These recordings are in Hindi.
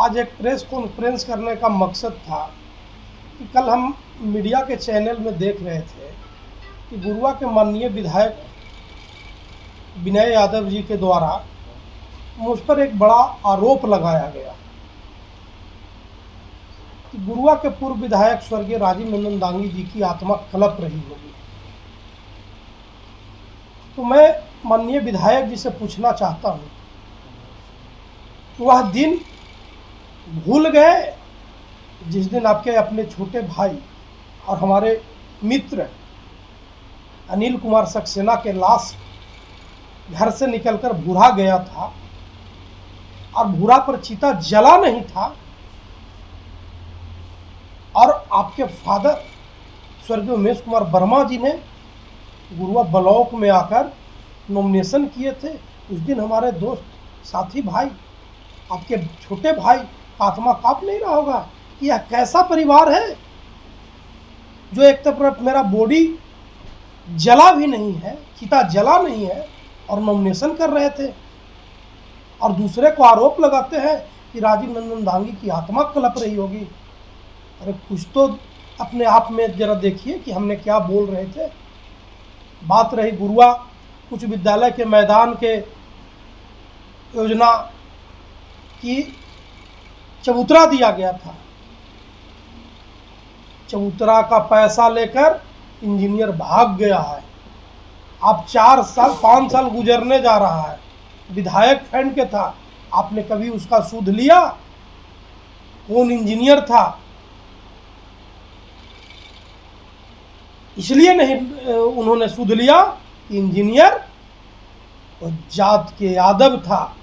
आज एक प्रेस कॉन्फ्रेंस करने का मकसद था कि कल हम मीडिया के चैनल में देख रहे थे कि गुरुआ के माननीय विधायक विनय यादव जी के द्वारा मुझ पर एक बड़ा आरोप लगाया गया कि गुरुआ के पूर्व विधायक स्वर्गीय राजीव नंदन दांगी जी की आत्मा कलप रही होगी। तो मैं माननीय विधायक जी से पूछना चाहता हूँ, वह दिन भूल गए जिस दिन आपके अपने छोटे भाई और हमारे मित्र अनिल कुमार सक्सेना के लाश घर से निकलकर भूरा गया था और भूरा पर चीता जला नहीं था, और आपके फादर स्वर्गीय उमेश कुमार वर्मा जी ने गुरुआ ब्लॉक में आकर नॉमिनेशन किए थे। उस दिन हमारे दोस्त साथी भाई आपके छोटे भाई आत्मा कांप नहीं रहा होगा कि यह कैसा परिवार है जो एक तरफ मेरा बॉडी जला भी नहीं है, चिता जला नहीं है और नॉमिनेशन कर रहे थे, और दूसरे को आरोप लगाते हैं कि राजीव नंदन दांगी की आत्मा कलप रही होगी। अरे कुछ तो अपने आप में जरा देखिए कि हमने क्या बोल रहे थे। बात रही गुरुआ उच्च विद्यालय के मैदान के योजना की, चबूतरा दिया गया था। चबूतरा का पैसा लेकर इंजीनियर भाग गया है। अब 4 साल 5 साल गुजरने जा रहा है, विधायक फंड के था, आपने कभी उसका सूद लिया? कौन इंजीनियर था? इसलिए नहीं उन्होंने सूद लिया कि इंजीनियर वो जात के यादव था,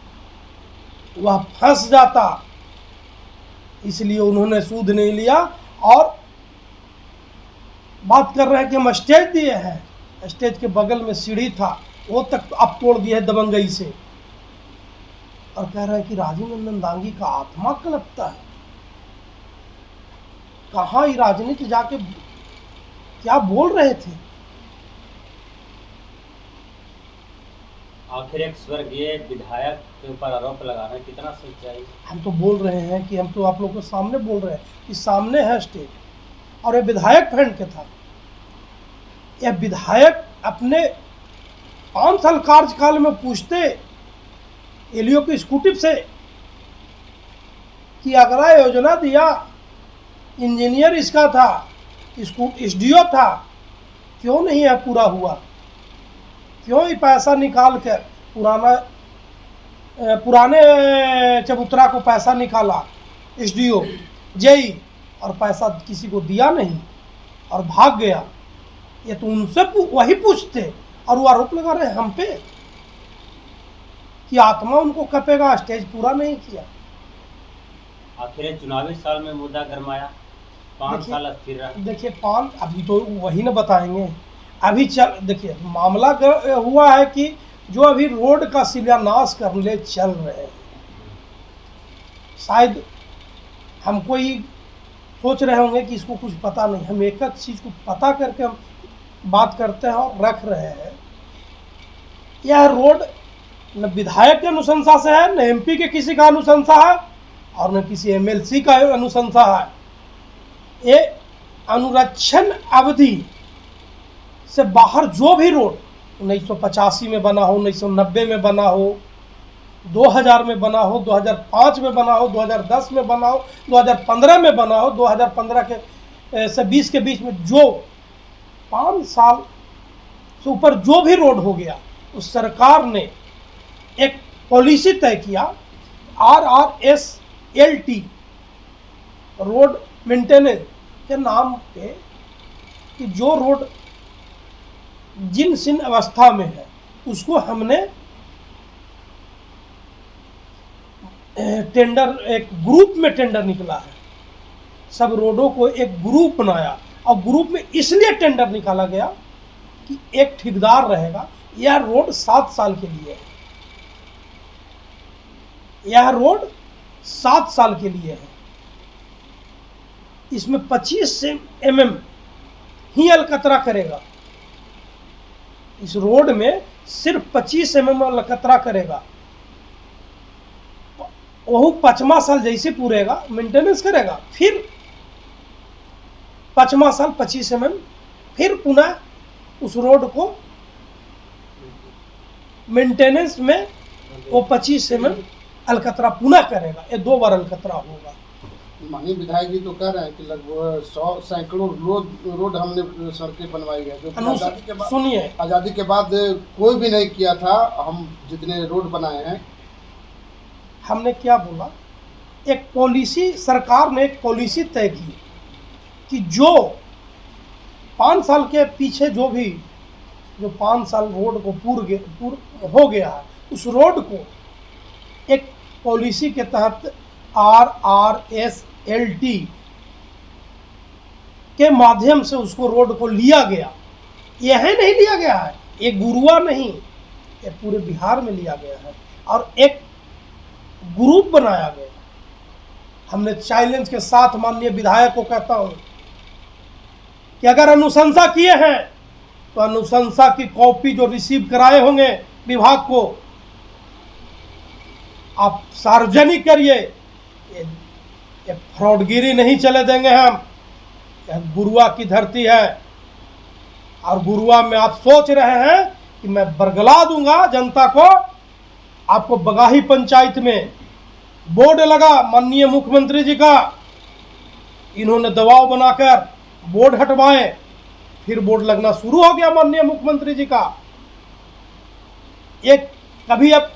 वह फंस जाता, इसलिए उन्होंने सूद नहीं लिया। और बात कर रहे हैं कि हम स्टेज दिए हैं, स्टेज के बगल में सीढ़ी था, वो तक आप तोड़ दिए दबंगई से, और कह रहे हैं कि राजीव नंदन दांगी का आत्मा कलपता है। कहाँ ही राजनीति जाके क्या बोल रहे थे? आखिर एक स्वर्गीय विधायक के ऊपर आरोप लगाना कितना सच्चाई? हम तो बोल रहे हैं कि हम तो आप लोगों के सामने बोल रहे हैं कि सामने है स्टेज, और ये विधायक फंड के था। यह विधायक अपने 5 साल कार्यकाल में पूछते एलियो की स्कूटी से कि अगला योजना दिया, इंजीनियर इसका था, एसडीओ था, क्यों नहीं है पूरा हुआ? क्यों ही पैसा निकाल कर पुराने चबूतरा को पैसा निकाला एसडीओ जेई, और पैसा किसी को दिया नहीं और भाग गया? ये तो उनसे वही पूछते, और वो आरोप लगा रहे हैं हम पे कि आत्मा उनको कपेगा, स्टेज पूरा नहीं किया। आखिर चुनावी साल में मुद्दा गरमाया, 5 साल अस्थिर रहा। देखिए 5 अभी तो वही ना बताएंगे। अभी चल देखिए मामला हुआ है कि जो अभी रोड का शिलान्यास करने चल रहे हैं, शायद हमको ही सोच रहे होंगे कि इसको कुछ पता नहीं। हम एक एक चीज़ को पता करके हम बात करते हैं और रख रहे हैं। यह रोड न विधायक के अनुशंसा से है, न एमपी के किसी का अनुशंसा है, और न किसी एमएलसी का अनुशंसा है। ये अनुरक्षण अवधि से बाहर जो भी रोड 1985 में बना हो, 1990 में बना हो, 2000 में बना हो, 2005 में बना हो, 2010 में बना हो, 2015 में बना हो, 2015 के से 20 के बीच में जो 5 साल से ऊपर जो भी रोड हो गया, उस सरकार ने एक पॉलिसी तय किया RRSLT, रोड मेंटेनेंस के नाम पे, कि जो रोड जिन सिन अवस्था में है उसको हमने टेंडर, एक ग्रुप में टेंडर निकला है। सब रोडों को एक ग्रुप बनाया, और ग्रुप में इसलिए टेंडर निकाला गया कि एक ठेकेदार रहेगा। यह रोड 7 साल के लिए है, यह रोड 7 साल के लिए है। इसमें 25 mm ही अलकतरा करेगा। इस रोड में सिर्फ 25 mm अलकतरा करेगा। वह 5वां साल जैसे पूरेगा मेंटेनेंस करेगा, फिर 5वां साल 25 mm फिर पुनः उस रोड को मेंटेनेंस में वो 25 mm अलकतरा पुनः करेगा। ये 2 बार अलकतरा होगा। माननीय विधायक जी तो कह रहे हैं कि लगभग 100 सैकड़ों रोड हमने सड़कें बनवाई है, जो सुनिए, आज़ादी के बाद कोई भी नहीं किया था। हम जितने रोड बनाए हैं, हमने क्या बोला, एक पॉलिसी, सरकार ने एक पॉलिसी तय की कि जो 5 साल के पीछे जो 5 साल रोड को पूर हो गया है, उस रोड को एक पॉलिसी के तहत RRSLT के माध्यम से उसको रोड को लिया गया। यह नहीं लिया गया है, ये गुरुआ नहीं, ये पूरे बिहार में लिया गया है और एक ग्रुप बनाया गया। हमने चैलेंज के साथ माननीय विधायक को कहता हूं कि अगर अनुशंसा किए हैं तो अनुशंसा की कॉपी जो रिसीव कराए होंगे विभाग को, आप सार्वजनिक करिए। ये फ्रॉडगिरी नहीं चले देंगे हम। यह गुरुआ की धरती है और गुरुआ में आप सोच रहे हैं कि मैं बरगला दूंगा जनता को। आपको बगाही पंचायत में बोर्ड लगा माननीय मुख्यमंत्री जी का, इन्होंने दबाव बनाकर बोर्ड हटवाए, फिर बोर्ड लगना शुरू हो गया माननीय मुख्यमंत्री जी का। एक कभी अब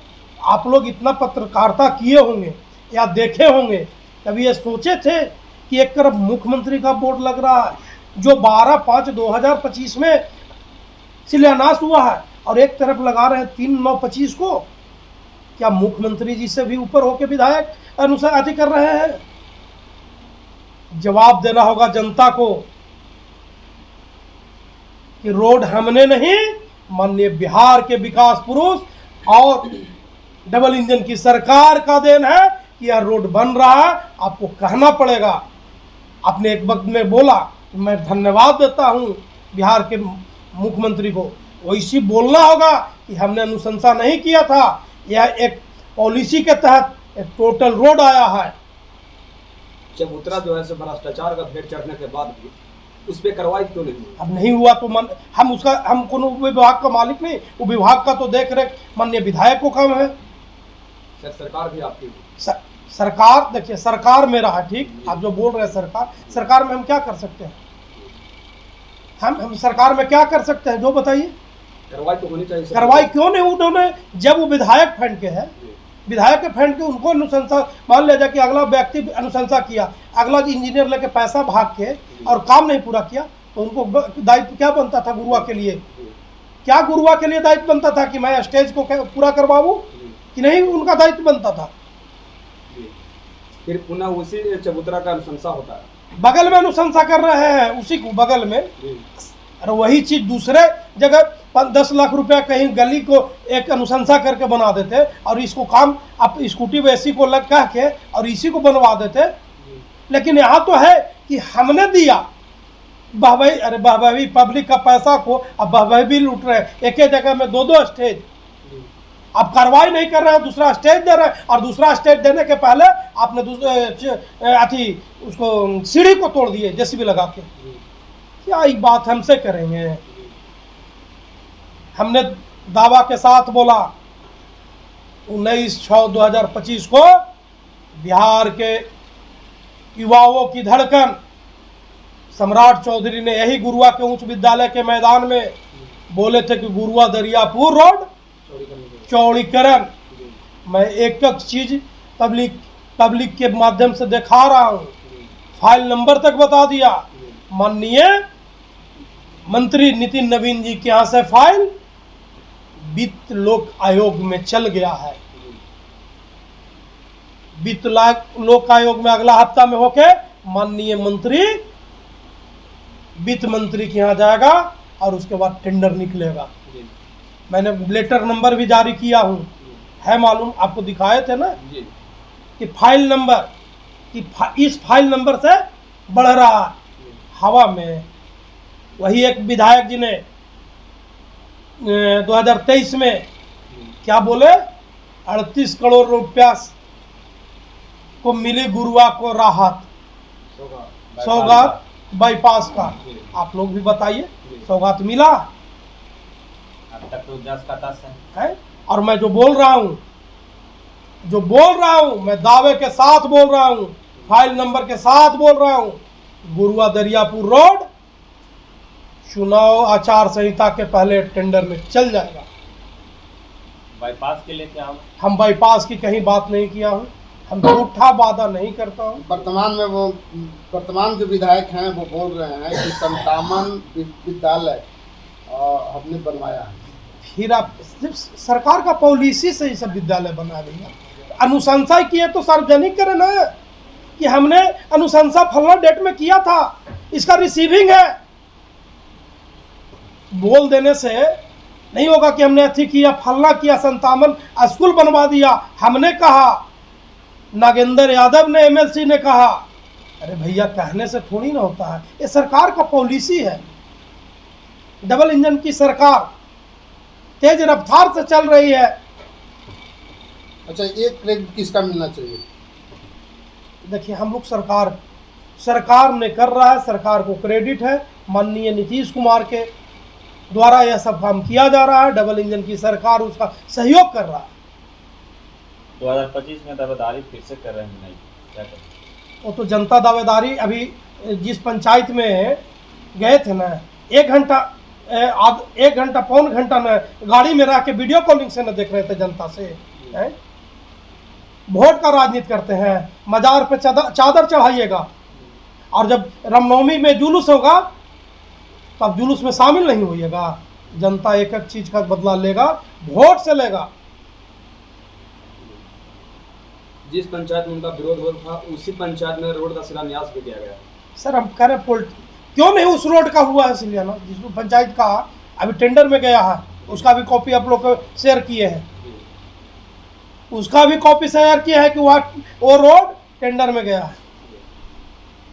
आप लोग इतना पत्रकारिता किए होंगे या देखे होंगे, कभी ये सोचे थे कि एक तरफ मुख्यमंत्री का बोर्ड लग रहा है जो 12/5/2025 में शिलान्यास हुआ है और एक तरफ लगा रहे हैं 3/9/25 को? क्या मुख्यमंत्री जी से भी ऊपर होकर विधायक अनुसार अति कर रहे हैं? जवाब देना होगा जनता को कि रोड हमने नहीं, माननीय बिहार के विकास पुरुष और डबल इंजन की सरकार का देन है कि यह रोड बन रहा है। आपको कहना पड़ेगा। आपने एक वक्त में बोला, मैं धन्यवाद देता हूं बिहार के मुख्यमंत्री को, वैसी बोलना होगा कि हमने अनुशंसा नहीं किया था, यह एक पॉलिसी के तहत एक टोटल रोड आया है। चबूतरा जो है भ्रष्टाचार का भेंट चढ़ने के बाद भी उस पर कार्रवाई क्यों नहीं हुई? अब नहीं हुआ तो हम कोनो विभाग का मालिक नहीं, वो विभाग का तो देख रेख माननीय विधायक को काम है। सरकार भी आपकी सरकार, देखिए सरकार मेरा है, ठीक, आप जो बोल रहे हैं सरकार में हम क्या कर सकते हैं? हम सरकार में क्या कर सकते हैं जो बताइए? कार्रवाई तो होनी चाहिए। कार्रवाई क्यों नहीं? उन्होंने जब वो विधायक फंड के है, विधायक के फंड के उनको अनुशंसा, मान लिया जाए कि अगला व्यक्ति अनुशंसा किया, अगला इंजीनियर लेके पैसा भाग के और काम नहीं पूरा किया, तो उनको दायित्व क्या बनता था गुरुआ के लिए? क्या गुरुआ के लिए दायित्व बनता था कि मैं स्टेज को पूरा करवाऊं कि नहीं? उनका दायित्व बनता था। फिर पुनः उसी चबूतरा का अनुशंसा होता है, बगल में अनुशंसा कर रहे हैं, उसी को बगल में। और वही चीज दूसरे जगह 10 लाख रुपया कहीं गली को एक अनुशंसा करके बना देते और इसको काम आप स्कूटी वैसी को लग कह के और इसी को बनवा देते। लेकिन यहाँ तो है कि हमने दिया बहबई, अरे बहबई पब्लिक का पैसा को अब बहबई भी लूट रहे हैं। एक ही जगह में 2-2 स्टेज, आप कार्रवाई नहीं कर रहे हैं, दूसरा स्टेज दे रहे हैं और दूसरा स्टेज देने के पहले आपने उसको सीढ़ी को तोड़ दिए जेसीबी लगा के। क्या ये बात हमसे करेंगे? हमने दावा के साथ बोला 19/6/2025 को बिहार के युवाओं की धड़कन सम्राट चौधरी ने यही गुरुआ के उच्च विद्यालय के मैदान में बोले थे कि गुरुआ दरियापुर रोड चौड़ीकरण। मैं एक एक चीज पब्लिक के माध्यम से दिखा रहा हूं, फाइल नंबर तक बता दिया। माननीय मंत्री नितिन नवीन जी के यहाँ से फाइल वित्त लोक आयोग में चल गया है। वित्त लोक आयोग में अगला हफ्ता में होके माननीय मंत्री वित्त मंत्री के यहाँ जाएगा और उसके बाद टेंडर निकलेगा। मैंने लेटर नंबर भी जारी किया हूँ, है मालूम, आपको दिखाए थे ना कि फाइल नंबर कि इस फाइल नंबर से बढ़ रहा है हवा में। वही एक विधायक जी ने 2023 में क्या बोले, 38 करोड़ रुपया को मिली गुरुआ को राहत, सौगात। सौगात बाईपास का। आप लोग भी बताइए, सौगात मिला अब तक तो 10 का 10 है? और मैं जो बोल रहा हूँ मैं दावे के साथ बोल रहा हूँ, फाइल नंबर के साथ बोल रहा हूँ, गुरुआ दरियापुर रोड चुनाव आचार संहिता के पहले टेंडर में चल जाएगा। बाईपास के लिए क्या होगा? हम बाईपास की कहीं बात नहीं किया हूँ, हम झूठा वादा नहीं करता हूँ। वर्तमान जो विधायक हैं वो बोल रहे हैं कि संतामन विद्यालय हमने बनवाया है। फिर आप सिर्फ सरकार का पॉलिसी से ही सब विद्यालय बना रही है। अनुशंसा किए तो सार्वजनिक करें ना कि हमने अनुशंसा फलना डेट में किया था, इसका रिसीविंग है। बोल देने से नहीं होगा कि हमने अथी किया, फलना किया, संतामन स्कूल बनवा दिया, हमने कहा, नागेंद्र यादव ने, एमएलसी ने कहा। अरे भैया, कहने से थोड़ी ना होता है, ये सरकार का पॉलिसी है। डबल इंजन की सरकार तेज रफ्तार से चल रही है। अच्छा, एक क्रेडिट किसका मिलना चाहिए? देखिए, हम लोग सरकार ने कर रहा है, सरकार को क्रेडिट है। माननीय नीतीश कुमार के द्वारा यह सब काम किया जा रहा है। डबल इंजन की सरकार उसका सहयोग कर रहा है। 2025 में दावेदारी फिर से कर रहे हैं, नहीं क्या करें? वो तो जनता दावेदारी, अभी जिस पंचायत में गए थे ना, 1 घंटा पौन घंटा न गाड़ी में रह के वीडियो कॉलिंग से न देख रहे थे जनता से, हैं? वोट का राजनीति करते हैं। मजार पे चादर चढ़ाइएगा, और जब रामनवमी में जुलूस होगा तब जुलूस में शामिल नहीं होइएगा। जनता एक एक चीज का बदला लेगा, वोट से लेगा। जिस पंचायत में उनका विरोध हो था, उसी पंचायत में रोड का शिलान्यास भी किया गया। सर, हम कह रहे हैं क्यों नहीं उस रोड का हुआ है शिलान्यास? जिस पंचायत का अभी टेंडर में गया है, उसका भी कॉपी आप लोग को शेयर किए हैं, उसका भी कॉपी शेयर किया है कि वो रोड टेंडर में गया है।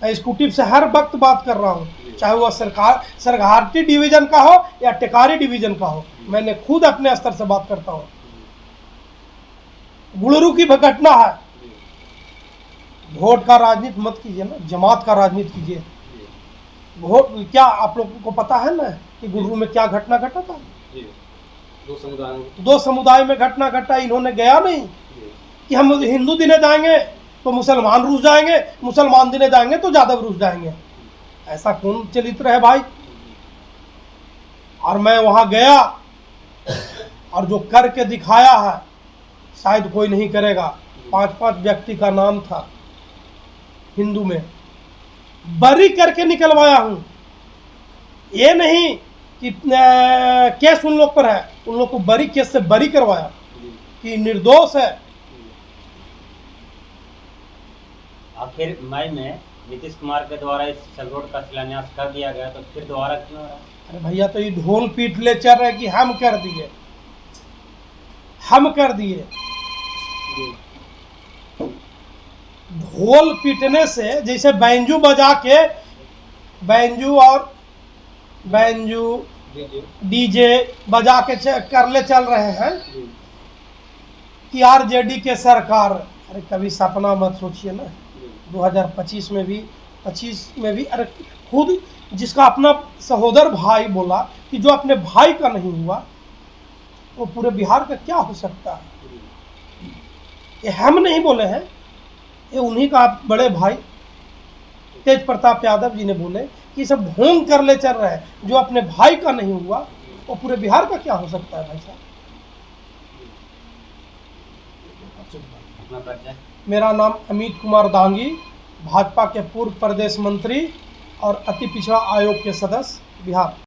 मैं स्कूटी से हर वक्त बात कर रहा हूँ, चाहे वह सरकारिया डिवीजन का हो या टेकारी डिवीजन का हो। मैंने खुद अपने स्तर से बात करता हूँ। गुड़रू की घटना है, वोट का राजनीति मत कीजिए ना, जमात का राजनीति कीजिए। वोट क्या आप लोगों को पता है ना कि गुड़रू में क्या घटना घटा था? दो समुदाय में घटना घटा। इन्होंने गया नहीं कि हम हिंदू दिने जाएंगे तो मुसलमान रूस जाएंगे, मुसलमान दिने जाएंगे तो यादव रूस जाएंगे। ऐसा कौन चरित्र है भाई? और मैं वहां गया और जो करके दिखाया है शायद कोई नहीं करेगा। 5-5 व्यक्ति का नाम था हिंदू में, बरी करके निकलवाया हूं। ये नहीं कि केस उन लोग पर है, उन लोग को बरी केस से बरी करवाया कि निर्दोष है। आखिर मई में नीतीश कुमार के द्वारा इस रोड का शिलान्यास कर दिया गया, तो फिर दोबारा क्यों हो रहा है? अरे भैया, तो ये ढोल पीट ले चल रहे कि हम कर दिए, हम कर दिए। ढोल पीटने से, जैसे बैंजू बजा के, बैंजू डीजे बजा के करले चल रहे हैं कि आरजेडी के सरकार। अरे कभी सपना मत सोचिए ना, 2025 में भी अरे खुद जिसका अपना सहोदर भाई बोला कि जो अपने भाई का नहीं हुआ वो पूरे बिहार का क्या हो सकता है? ये हम नहीं बोले हैं, ये उन्हीं का बड़े भाई तेज प्रताप यादव जी ने बोले कि सब ढोंग कर ले चल रहे हैं। जो अपने भाई का नहीं हुआ वो पूरे बिहार का क्या हो सकता है भाई साहब? अपना परिचय। मेरा नाम अमित कुमार दांगी, भाजपा के पूर्व प्रदेश मंत्री और अति पिछड़ा आयोग के सदस्य, बिहार।